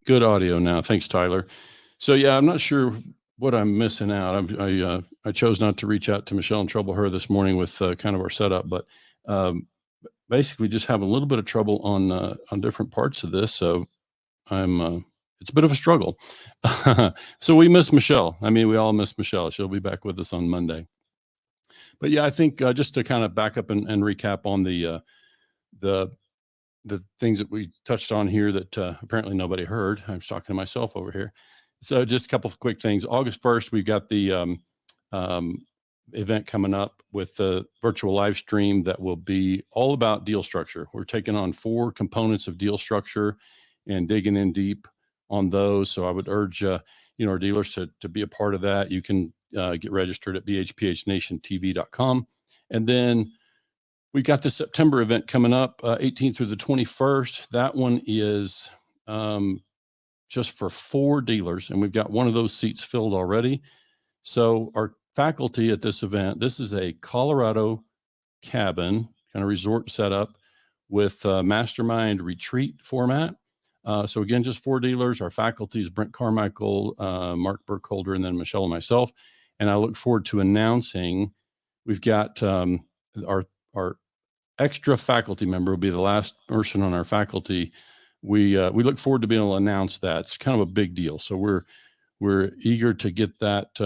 Good audio now. Thanks, Tyler. So yeah, I'm not sure what I'm missing out. I chose not to reach out to Michelle and trouble her this morning with kind of our setup, but basically just having a little bit of trouble on different parts of this. So it's a bit of a struggle. So we miss Michelle. I mean, we all miss Michelle. She'll be back with us on Monday. But yeah, I think just to kind of back up and recap on the things that we touched on here that apparently nobody heard. I was talking to myself over here. So just a couple of quick things. August 1st, we've got the event coming up with the virtual live stream that will be all about deal structure. We're taking on 4 components of deal structure and digging in deep on those. So I would urge our dealers to be a part of that. You can get registered at bhphnationtv.com. And then we got the September event coming up, 18th through the 21st. That one is just for 4 dealers, and we've got one of those seats filled already. So our faculty at this event, this is a Colorado cabin kind of resort setup with mastermind retreat format. So again, just 4 dealers. Our faculty is Brent Carmichael, Mark Burkholder, and then Michelle and myself. And I look forward to announcing we've got our extra faculty member will be the last person on our faculty. We look forward to being able to announce that. It's kind of a big deal. So we're eager to get that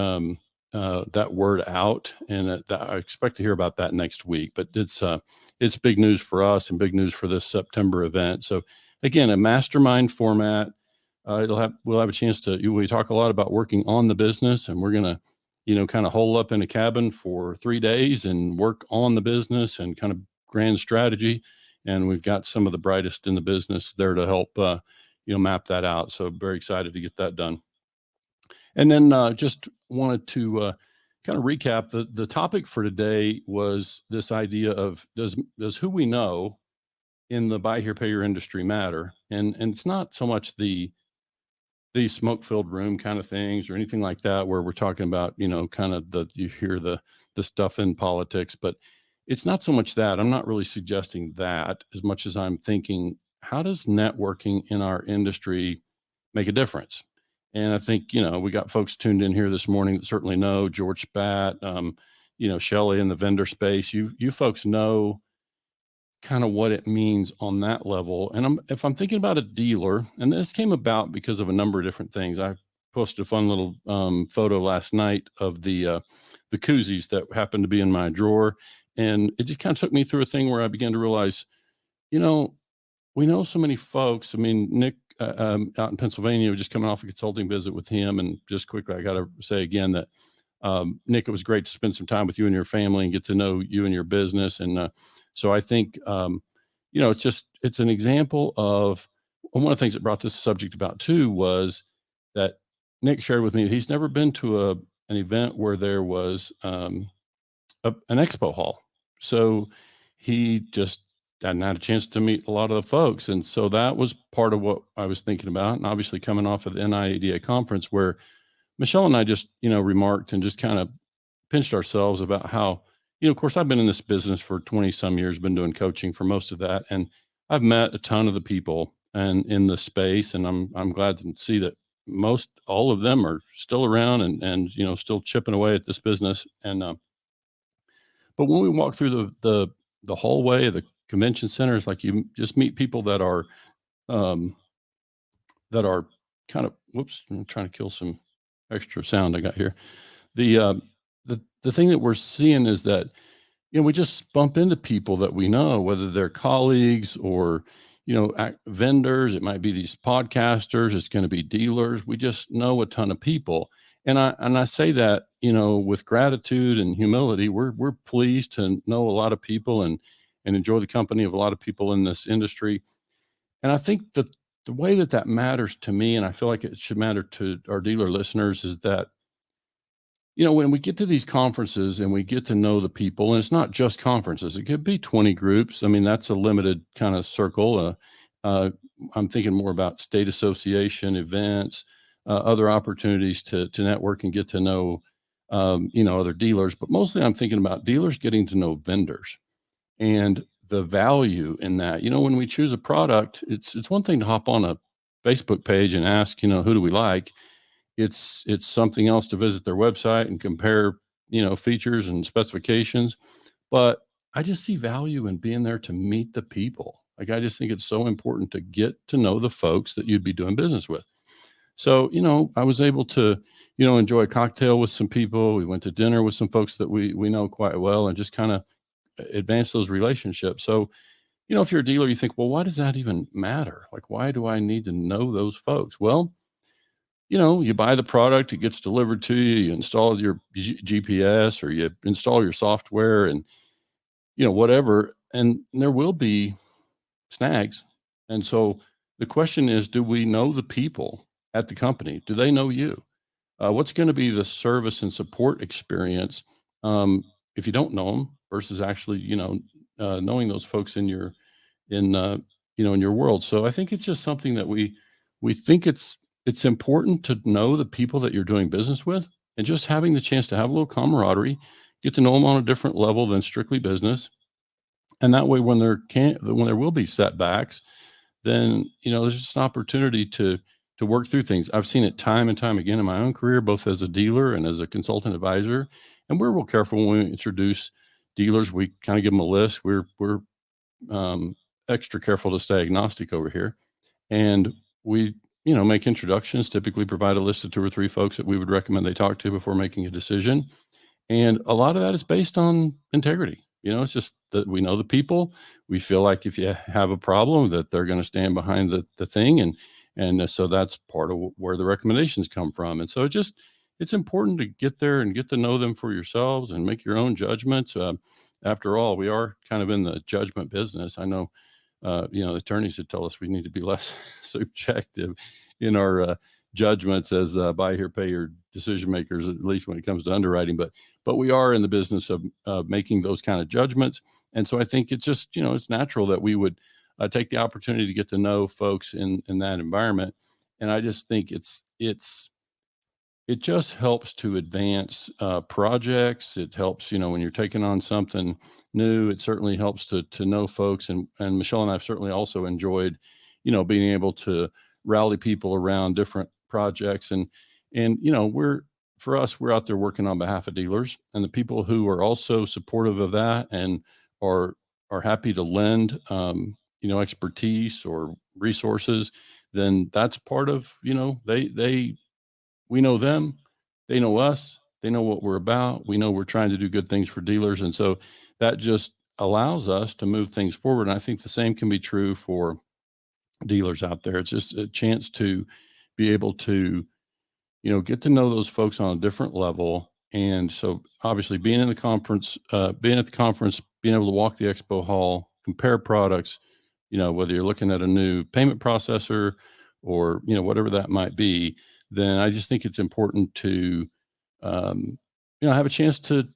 that word out, and I expect to hear about that next week. But it's big news for us and big news for this September event. So again, a mastermind format. We'll have a chance we talk a lot about working on the business, and we're gonna kind of hole up in a cabin for 3 days and work on the business and kind of grand strategy. And we've got some of the brightest in the business there to help map that out. So very excited to get that done. And then just wanted to kind of recap the topic for today was this idea of does who we know in the buy here, pay your industry matter? And it's not so much the smoke-filled room kind of things or anything like that, where we're talking about, kind of you hear the stuff in politics, but it's not so much that. I'm not really suggesting that as much as I'm thinking, how does networking in our industry make a difference? And I think, we got folks tuned in here this morning that certainly know George Spat, Shelley in the vendor space. You folks know kind of what it means on that level. And if I'm thinking about a dealer, and this came about because of a number of different things. I posted a fun little photo last night of the koozies that happened to be in my drawer. And it just kind of took me through a thing where I began to realize, we know so many folks. I mean, Nick out in Pennsylvania, was just coming off a consulting visit with him. And just quickly, I got to say again that, Nick, it was great to spend some time with you and your family and get to know you and your business. And so I think, it's an example of one of the things that brought this subject about too was that Nick shared with me that he's never been to an event where there was an expo hall. So he just hadn't had a chance to meet a lot of the folks. And so that was part of what I was thinking about. And obviously coming off of the NIADA conference where Michelle and I just, remarked and just kind of pinched ourselves about how, of course, I've been in this business for 20 some years, been doing coaching for most of that. And I've met a ton of the people and in the space. And I'm glad to see that all of them are still around and still chipping away at this business. And, but when we walk through the hallway of the convention center, it's like you just meet people that are kind of, whoops, I'm trying to kill some extra sound I got here. The thing that we're seeing is that, we just bump into people that we know, whether they're colleagues or, vendors. It might be these podcasters. It's going to be dealers. We just know a ton of people. And I say that, with gratitude and humility. We're pleased to know a lot of people and enjoy the company of a lot of people in this industry. And I think that the way that matters to me, and I feel like it should matter to our dealer listeners, is that, when we get to these conferences and we get to know the people, and it's not just conferences, it could be 20 groups. I mean, that's a limited kind of circle. I'm thinking more about state association events, other opportunities to network and get to know, other dealers. But mostly I'm thinking about dealers getting to know vendors and the value in that. When we choose a product, it's one thing to hop on a Facebook page and ask, who do we like? It's something else to visit their website and compare, features and specifications. But I just see value in being there to meet the people. Like, I just think it's so important to get to know the folks that you'd be doing business with. So, I was able to, enjoy a cocktail with some people. We went to dinner with some folks that we know quite well, and just kind of advance those relationships. So, if you're a dealer, you think, well, why does that even matter? Like, why do I need to know those folks? Well, you buy the product, it gets delivered to you, you install your GPS, or you install your software, and, whatever. And there will be snags. And so the question is, do we know the people at the company? Do they know you? What's going to be the service and support experience, if you don't know them, versus actually, knowing those folks in in your world? So I think it's just something that we think it's important to know the people that you're doing business with, and just having the chance to have a little camaraderie, get to know them on a different level than strictly business. And that way, when there will be setbacks, then, there's just an opportunity to work through things. I've seen it time and time again in my own career, both as a dealer and as a consultant advisor. And we're real careful when we introduce dealers. We kind of give them a list. We're extra careful to stay agnostic over here, and we, make introductions. Typically, provide a list of 2 or 3 folks that we would recommend they talk to before making a decision. And a lot of that is based on integrity. It's just that we know the people. We feel like if you have a problem, that they're going to stand behind the thing. And so that's part of where the recommendations come from. And so it's important to get there and get to know them for yourselves and make your own judgments. After all, we are kind of in the judgment business. I know, the attorneys would tell us we need to be less subjective in our judgments as buy here, pay your decision makers, at least when it comes to underwriting. But we are in the business of making those kind of judgments. And so I think it's just, it's natural that we would take the opportunity to get to know folks in that environment. And I just think it just helps to advance projects. It helps, when you're taking on something new. It certainly helps to know folks. And Michelle and I've certainly also enjoyed, being able to rally people around different projects. And for us, we're out there working on behalf of dealers, and the people who are also supportive of that and are are happy to lend, expertise or resources. Then that's part of, they we know them, they know us, they know what we're about. We know we're trying to do good things for dealers. And so that just allows us to move things forward. And I think the same can be true for dealers out there. It's just a chance to be able to, get to know those folks on a different level. And so obviously being at the conference, being able to walk the expo hall, compare products, whether you're looking at a new payment processor or, whatever that might be, then I just think it's important to, um, have a chance to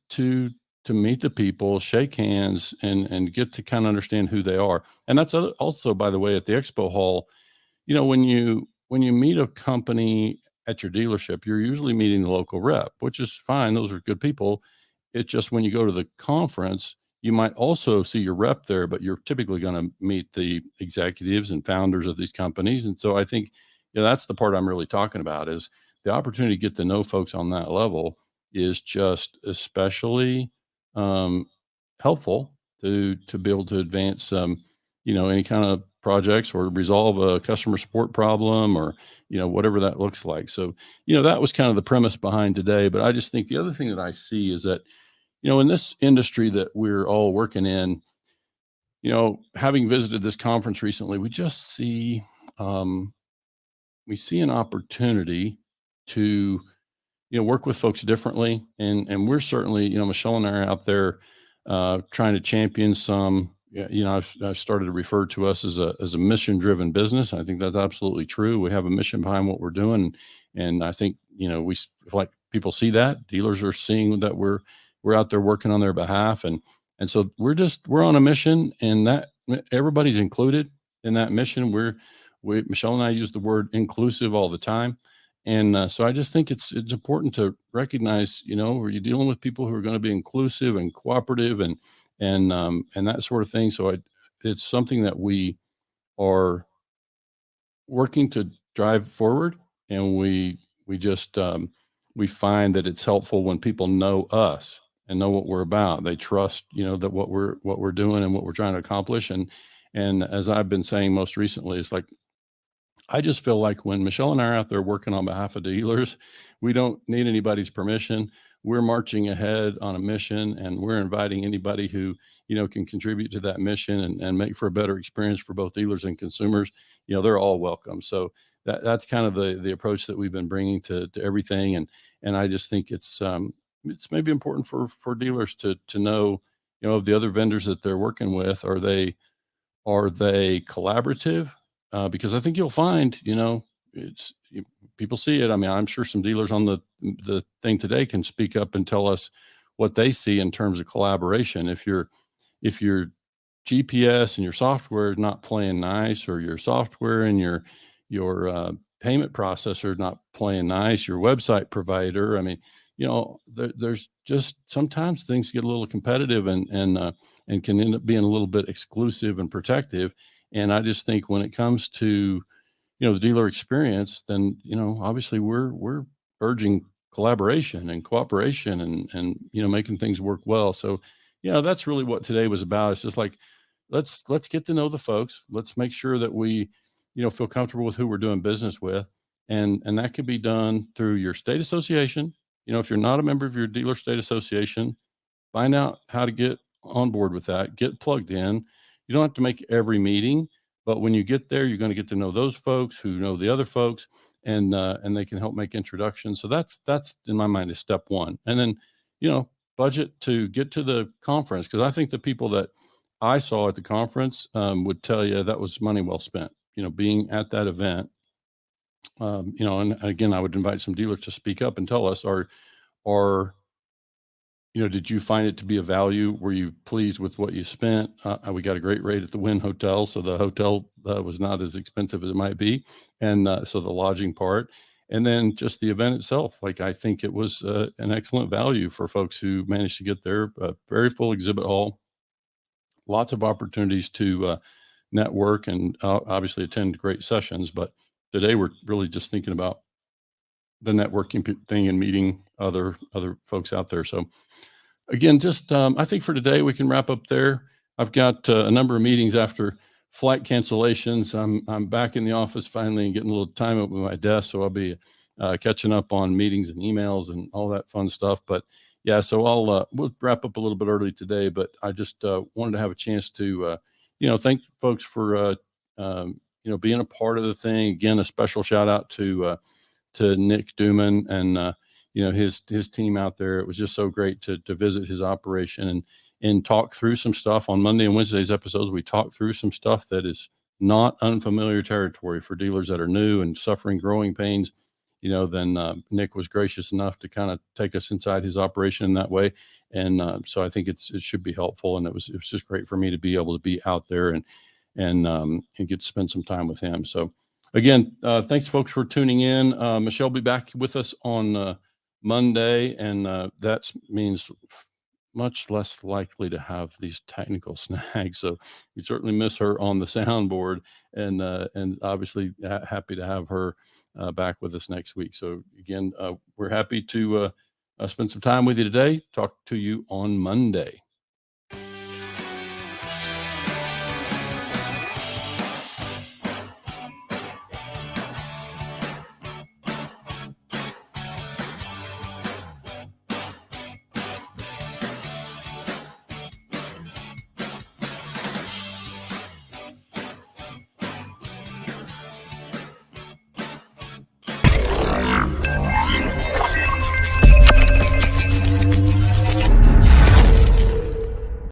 meet the people, shake hands, and get to kind of understand who they are. And that's also, by the way, at the expo hall, when you meet a company at your dealership, you're usually meeting the local rep, which is fine. Those are good people. It's just when you go to the conference, you might also see your rep there, but you're typically going to meet the executives and founders of these companies. And so I think, that's the part I'm really talking about, is the opportunity to get to know folks on that level is just especially um, helpful to be able to advance any kind of projects or resolve a customer support problem, or whatever that looks like. So that was kind of the premise behind today. But I just think the other thing that I see is that, in this industry that we're all working in, having visited this conference recently, um, we see an opportunity to, work with folks differently. And we're certainly, Michelle and I are out there trying to champion some. Yeah, I've started to refer to us as a mission driven business. I think that's absolutely true. We have a mission behind what we're doing, and I think, like people see that dealers are seeing that we're out there working on their behalf, and so we're on a mission, and that everybody's included in that mission. We Michelle and I use the word inclusive all the time. And so I just think it's important to recognize, are you dealing with people who are going to be inclusive and cooperative, and that sort of thing. So it's something that we are working to drive forward, and we just we find that it's helpful when people know us and know what we're about. They trust, that what we're doing and what we're trying to accomplish. And as I've been saying most recently, it's like I just feel like when Michelle and I are out there working on behalf of dealers, we don't need anybody's permission. We're marching ahead on a mission, and we're inviting anybody who, can contribute to that mission and make for a better experience for both dealers and consumers. They're all welcome. So that's kind of the approach that we've been bringing to everything. And I just think it's maybe important for dealers to know, of the other vendors that they're working with. Are they collaborative? Because I think you'll find, it's people see it. I mean, I'm sure some dealers on the thing today can speak up and tell us what they see in terms of collaboration. If your GPS and your software is not playing nice, or your software and your payment processor not playing nice, your website provider, I mean, there's just sometimes things get a little competitive and can end up being a little bit exclusive and protective. And I just think when it comes to, the dealer experience, then, obviously we're urging collaboration and cooperation and, making things work well. So, that's really what today was about. It's just like, let's get to know the folks. Let's make sure that we, feel comfortable with who we're doing business with. And that could be done through your state association. If you're not a member of your dealer state association, find out how to get on board with that, get plugged in. You don't have to make every meeting, but when you get there, you're going to get to know those folks who know the other folks, and they can help make introductions. So that's in my mind is step one. And then, budget to get to the conference, because I think the people that I saw at the conference would tell you that was money well spent. Being at that event, and again, I would invite some dealers to speak up and tell us, are did you find it to be a value? Were you pleased with what you spent? We got a great rate at the Wynn Hotel, so the hotel was not as expensive as it might be, and so the lodging part, and then just the event itself. Like, I think it was an excellent value for folks who managed to get there. Very full exhibit hall, lots of opportunities to network and obviously attend great sessions. But today we're really just thinking about the networking thing and meeting other folks out there. So again, just I think for today we can wrap up there. I've got a number of meetings after flight cancellations. I'm back in the office finally and getting a little time up with my desk, so I'll be catching up on meetings and emails and all that fun stuff. But yeah, so we'll wrap up a little bit early today. But I just wanted to have a chance to thank folks for being a part of the thing. Again, a special shout out to Nick Duman and his team out there. It was just so great to visit his operation and talk through some stuff on Monday and Wednesday's episodes. We talked through some stuff that is not unfamiliar territory for dealers that are new and suffering growing pains. Then Nick was gracious enough to kind of take us inside his operation in that way, and so I think it should be helpful. And it was just great for me to be able to be out there and get to spend some time with him. So again, thanks folks for tuning in. Michelle will be back with us on Monday, and that means much less likely to have these technical snags. So we certainly miss her on the soundboard, and obviously happy to have her back with us next week. So again, we're happy to spend some time with you today. Talk to you on Monday.